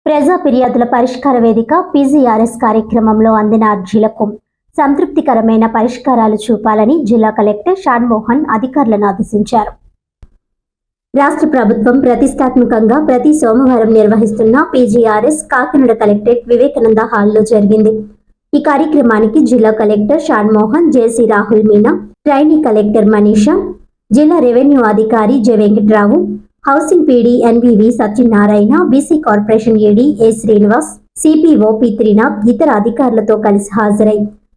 ప్రజా ఫిర్యాదుల పరిష్కార వేదిక పీజీఆర్ఎస్ కార్యక్రమంలో అందిన అర్జీలకు సంతృప్తికరమైన పరిష్కారాలు చూపాలని జిల్లా కలెక్టర్ షాన్మోహన్ అధికారులను ఆదేశించారు. రాష్ట్ర ప్రభుత్వం ప్రతిష్టాత్మకంగా ప్రతి సోమవారం నిర్వహిస్తున్న పీజీఆర్ఎస్ కాకినాడ కలెక్టరేట్ వివేకానంద హాల్లో జరిగింది. ఈ కార్యక్రమానికి జిల్లా collector Shanmohan, JC Rahul Meena, trainee collector Manisha, జిల్లా రెవెన్యూ అధికారి J Venkatrao, housing PD NVV Satyanarayana, BC corporation AD A Srinivas, CPO P Trinath ఇతర అధికారులతో కలిసి హాజరై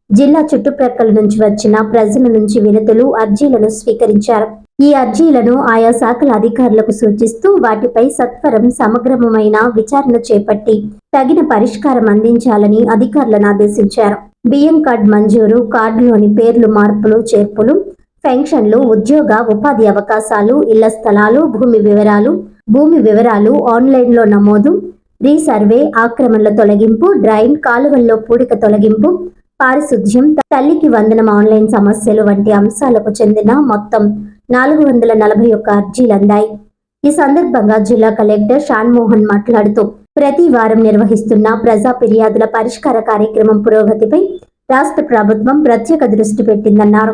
జిల్లా చుట్టుప్రక్కల నుంచి వచ్చిన ప్రజల నుంచి వినతులు, అర్జీలను స్వీకరించారు. ఈ అర్జీలను ఆయా శాఖల అధికారులకు సూచిస్తూ వాటిపై సత్వరం సమగ్రమైన విచారణ చేపట్టి తగిన పరిష్కారం అందించాలని అధికారులను ఆదేశించారు. బియ్యం కార్డు మంజూరు, కార్డులోని పేర్లు మార్పులు చేర్పులు, పెన్షన్లు, ఉద్యోగ ఉపాధి అవకాశాలు, ఇళ్ల స్థలాలు, భూమి వివరాలు ఆన్లైన్లో నమోదు, రీసర్వే, ఆక్రమణల తొలగింపు, డ్రైన్ కాలువల్లో పూడిక తొలగింపు, పారిశుధ్యం, తల్లికి వందనం ఆన్లైన్ సమస్యలు వంటి అంశాలకు చెందిన మొత్తం 441 అర్జీలు అందాయి. ఈ సందర్భంగా జిల్లా కలెక్టర్ షాన్మోహన్ మాట్లాడుతూ ప్రతి వారం నిర్వహిస్తున్న ప్రజా ఫిర్యాదుల పరిష్కార కార్యక్రమం పురోగతిపై రాష్ట్ర ప్రభుత్వం ప్రత్యేక దృష్టి పెట్టిందన్నారు.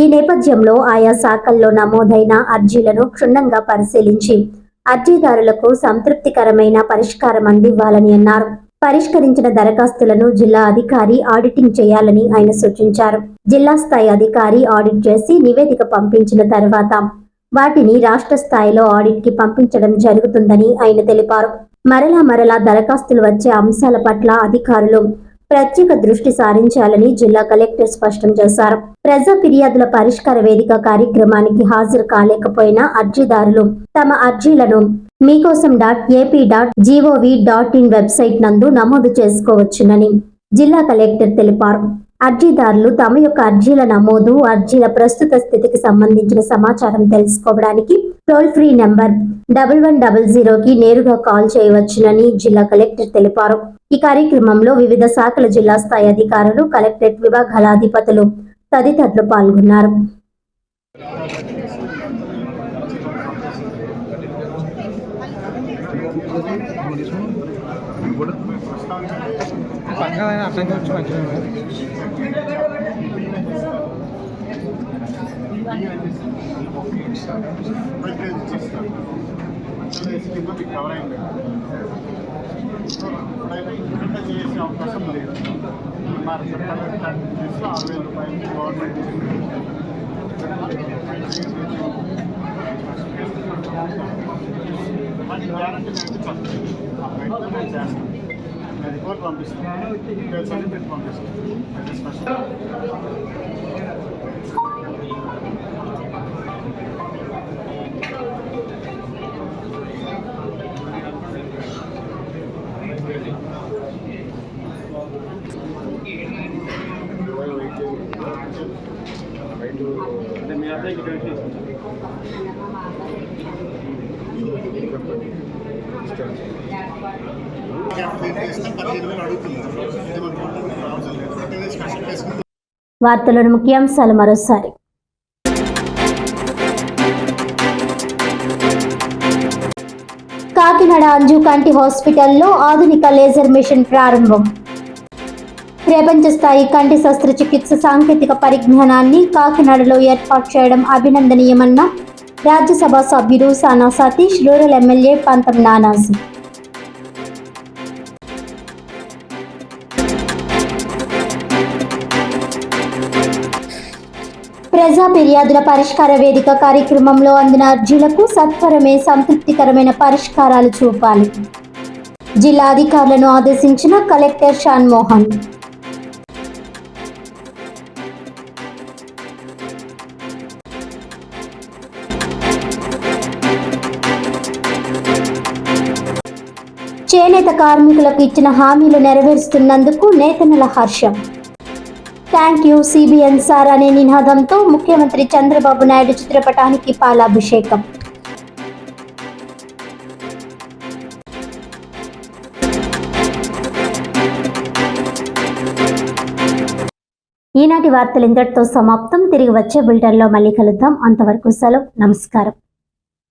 ఈ నేపథ్యంలో ఆయా శాఖల్లో నమోదైన అర్జీలను క్షుణ్ణంగా పరిశీలించి అర్జీదారులకు సంతృప్తికరమైన పరిష్కారం అందివ్వాలని అన్నారు. పరిష్కరించిన దరఖాస్తులను జిల్లా అధికారి ఆడిటింగ్ చేయాలని ఆయన సూచించారు. జిల్లా స్థాయి అధికారి ఆడిట్ చేసి నివేదిక పంపించిన తర్వాత వాటిని రాష్ట్ర స్థాయిలో ఆడిట్ కి పంపించడం జరుగుతుందని ఆయన తెలిపారు. మరలా దరఖాస్తులు వచ్చే అంశాల పట్ల అధికారులు ప్రత్యేక దృష్టి సారించాలని జిల్లా కలెక్టర్ స్పష్టం చేశారు. ప్రజా ఫిర్యాదుల పరిష్కార వేదిక కార్యక్రమానికి హాజరు కాలేకపోయిన అర్జీదారులు తమ అర్జీలను meekosam.ap.gov.in వెబ్సైట్ నందు నమోదు చేసుకోవచ్చునని జిల్లా కలెక్టర్ తెలిపారు. అర్జీదారులు తమ యొక్క అర్జీల నమోదు, అర్జీల ప్రస్తుత స్థితికి సంబంధించిన సమాచారం తెలుసుకోవడానికి టోల్ ఫ్రీ నంబర్ 1100కి నేరుగా కాల్ చేయవచ్చునని జిల్లా కలెక్టర్ తెలిపారు. ఈ కార్యక్రమంలో వివిధ శాఖల జిల్లా స్థాయి అధికారులు, కలెక్టరేట్ విభాగాల అధిపతులు తదితరులు పాల్గొన్నారు. చేసే అవకాశం లేదు. గవర్నమెంట్ గ్యారంటీ రిపోర్ట్ పంపిస్తాను, సర్టిఫికేట్ పంపిస్తాను. మీ అబ్బాయికి వార్తలోని ముఖ్యాంశాలు మరోసారి. కాకినాడ అంజు కంటి హాస్పిటల్లో ఆధునిక లేజర్ మిషన్ ప్రారంభం. ప్రపంచ స్థాయి కంటి శస్త్రచికిత్స సాంకేతిక పరిజ్ఞానాన్ని కాకినాడలో ఏర్పాటు చేయడం అభినందనీయమన్న రాజ్యసభ సభ్యుడు సానా సతీష్, రూరల్ ఎమ్మెల్యే పంతం నానాజీ. ప్రజా ఫిర్యాదుల పరిష్కార వేదిక కార్యక్రమంలో అందిన అర్జీలకు సత్వరమే సంతృప్తికరమైన పరిష్కారాలు చూపాలి. జిల్లా అధికారులను ఆదేశించిన కలెక్టర్ షాన్మోహన్. చేనేత కార్మికులకు ఇచ్చిన హామీలు నెరవేరుస్తున్నందుకు నేతన్నల హర్షం. థ్యాంక్ యూ సిబిఎన్ సార్ అనే నినాదంతో ముఖ్యమంత్రి చంద్రబాబు నాయుడు చిత్రపటానికి పాలాభిషేకం. ఈనాటి వార్తలు ఇంతటితో సమాప్తం. తిరిగి వచ్చే బులెటిన్లో మళ్ళీ కలుద్దాం. అంతవరకు సెలవు. నమస్కారం.